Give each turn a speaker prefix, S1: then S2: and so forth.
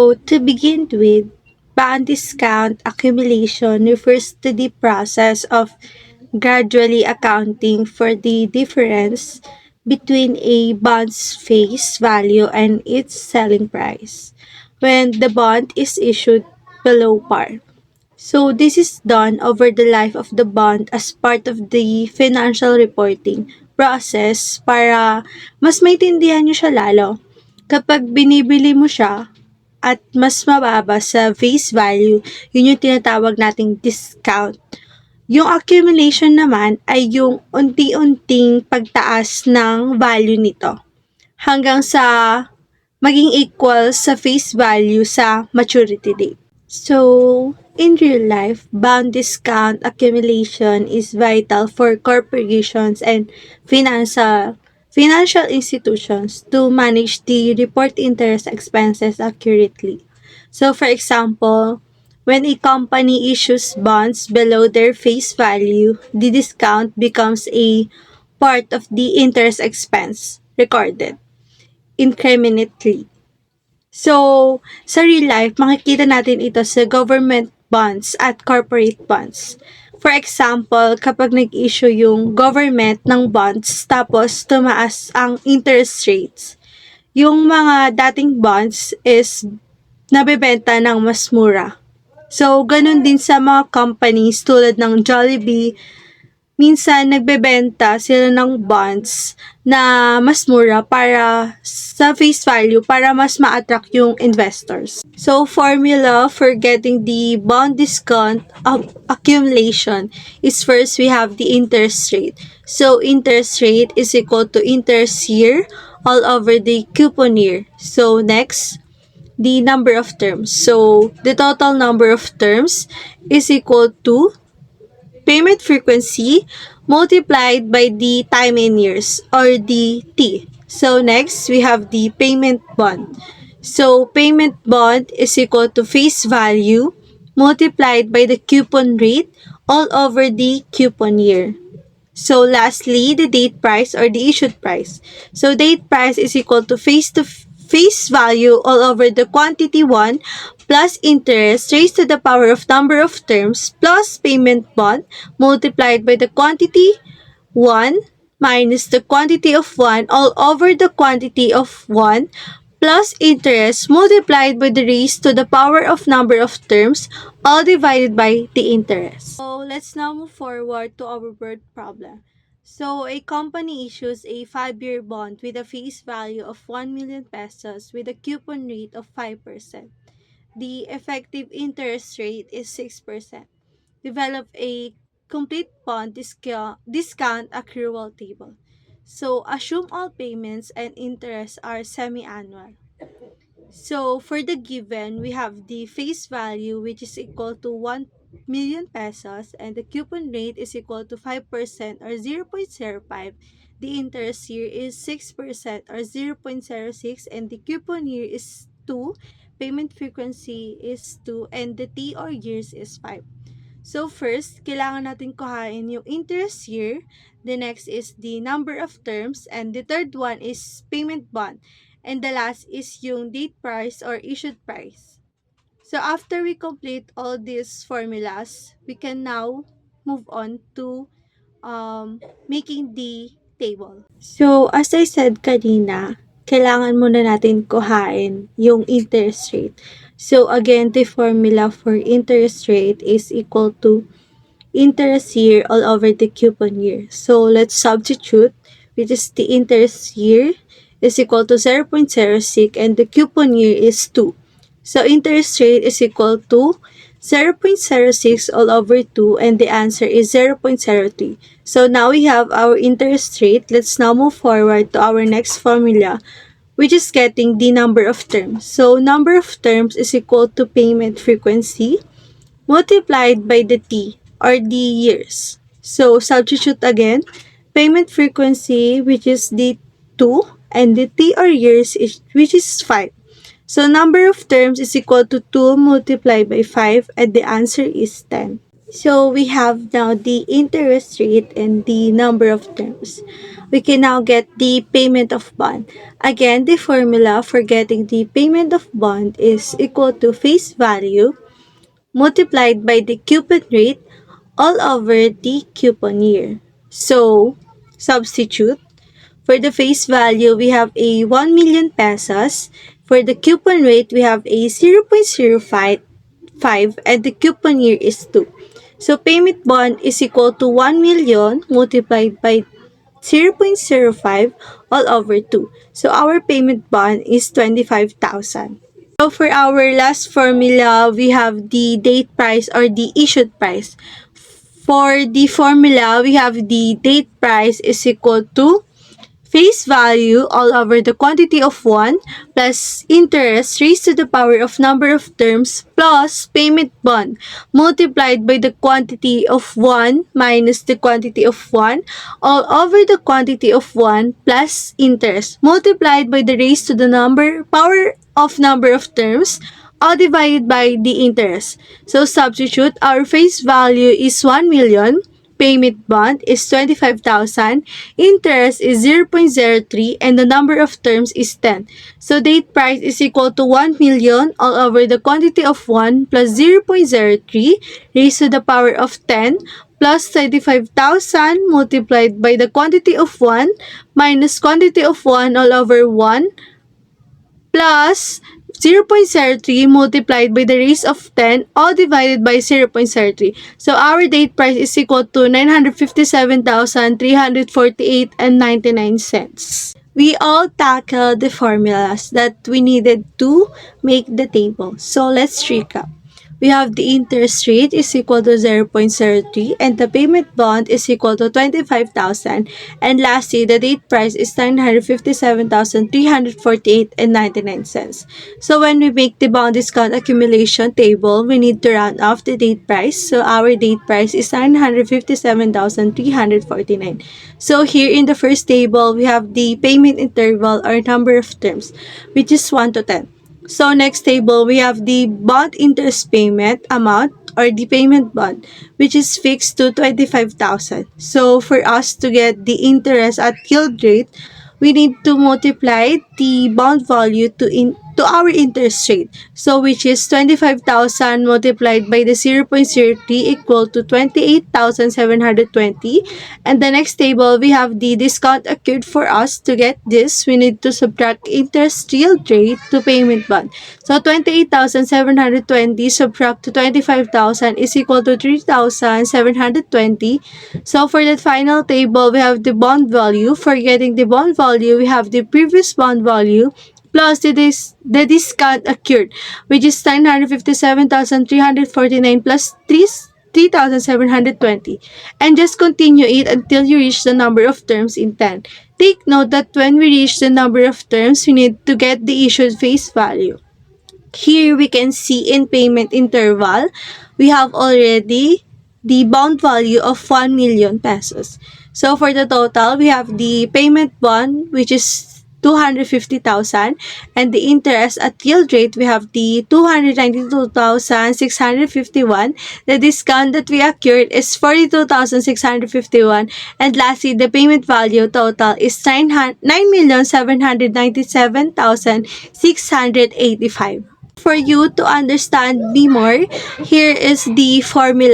S1: So, to begin with, bond discount accumulation refers to the process of gradually accounting for the difference between a bond's face value and its selling price when the bond is issued below par. So, this is done over the life of the bond as part of the financial reporting process para mas maintindihan nyo siya lalo. Kapag binibili mo siya at mas mababa sa face value, yun yung tinatawag nating discount. Yung accumulation naman ay yung unti-unting pagtaas ng value nito hanggang sa maging equal sa face value sa maturity date. So, in real life, bond discount accumulation is vital for corporations and financial institutions to manage the report interest expenses accurately. So, for example, when a company issues bonds below their face value, the discount becomes a part of the interest expense recorded incrementally. So, sa real life, makikita natin ito sa government bonds at corporate bonds. For example, kapag nag-issue yung government ng bonds tapos tumaas ang interest rates, yung mga dating bonds is nabebenta ng mas mura. So, ganun din sa mga companies tulad ng Jollibee, minsan nagbebenta sila ng bonds na mas mura para sa face value para mas ma-attract yung investors. So, formula for getting the bond discount of accumulation is first we have the interest rate. So, interest rate is equal to interest year all over the coupon year. So, next, the number of terms. So, the total number of terms is equal to payment frequency multiplied by the time in years or the T. So next, we have the payment bond. So payment bond is equal to face value multiplied by the coupon rate all over the coupon year. So lastly, the date price or the issued price. So date price is equal to face value all over the quantity 1 plus interest raised to the power of number of terms plus payment bond multiplied by the quantity 1 minus the quantity of 1 all over the quantity of 1 plus interest multiplied by the raised to the power of number of terms all divided by the interest. So let's now move forward to our word problem. So a company issues a 5-year bond with a face value of 1 million pesos with a coupon rate of 5%. The effective interest rate is 6%. Develop a complete bond discount accrual table. So, assume all payments and interests are semi-annual. So, for the given, we have the face value which is equal to 1 million pesos and the coupon rate is equal to 5% or 0.05. The interest year is 6% or 0.06 and the coupon year is 2. Payment frequency is 2 and the T or years is 5. So first, kailangan natin kuhain yung interest year. The next is the number of terms. And the third one is payment bond. And the last is yung date price or issued price. So after we complete all these formulas, we can now move on to making the table. So as I said kanina, kailangan muna natin kuhain yung interest rate. So again, the formula for interest rate is equal to interest year all over the coupon year. So let's substitute, which is the interest year is equal to 0.06 and the coupon year is 2. So interest rate is equal to 0.06 all over 2 and the answer is 0.03. So now we have our interest rate. Let's now move forward to our next formula, which is getting the number of terms. So number of terms is equal to payment frequency multiplied by the T or the years. So substitute again, payment frequency which is the 2 and the T or years is, which is 5. So number of terms is equal to 2 multiplied by 5 and the answer is 10. So we have now the interest rate and the number of terms. we can now get the payment of bond. Again, the formula for getting the payment of bond is equal to face value multiplied by the coupon rate all over the coupon year. So, substitute. For the face value, we have a 1 million pesos. For the coupon rate, we have a 0.05 and the coupon year is 2. So, payment bond is equal to 1 million multiplied by 0.05 all over 2. So, our payment bond is 25,000. So, for our last formula, we have the date price or the issued price. For the formula, we have the date price is equal to face value all over the quantity of 1 plus interest raised to the power of number of terms plus payment bond multiplied by the quantity of 1 minus the quantity of 1 all over the quantity of 1 plus interest multiplied by the raised to the power of number of terms all divided by the interest. So substitute, our face value is 1 million, payment bond is 25,000, interest is 0.03, and the number of terms is 10. So date price is equal to 1 million all over the quantity of 1 plus 0.03 raised to the power of 10 plus 25,000 multiplied by the quantity of 1 minus quantity of 1 all over 1 plus 0.03 multiplied by the raise of 10 all divided by 0.03. So our date price is equal to 957,348 and 99 cents. We all tackled the formulas that we needed to make the table. So let's recap. We have the interest rate is equal to 0.03 and the payment bond is equal to 25,000. And lastly, the date price is 957,348 and 99 cents. So when we make the bond discount accumulation table, we need to round off the date price. So our date price is 957,349. So here in the first table, we have the payment interval or number of terms, which is 1 to 10. So next table, we have the bond interest payment amount or the payment bond, which is fixed to 25,000. So for us to get the interest at yield rate, we need to multiply the bond value to our interest rate. So which is 25,000 multiplied by the 0.03 equal to 28,720. And the next table, we have the discount accrued for us. To get this, we need to subtract interest yield rate to payment bond. So 28,720 subtract to 25,000 is equal to 3,720. So for the final table, we have the bond value. For getting the bond value, we have the previous bond value plus the discount accrued, which is 957,349 plus 3,720. And just continue it until you reach the number of terms in 10. Take note that when we reach the number of terms, we need to get the issued face value. Here we can see in payment interval, we have already the bond value of 1 million pesos. So for the total, we have the payment bond, which is 250,000, and the interest at yield rate, we have the 292,651. The discount that we accrued is 42,651, and lastly, the payment value total is 9,797,685. For you to understand me more, here is the formula.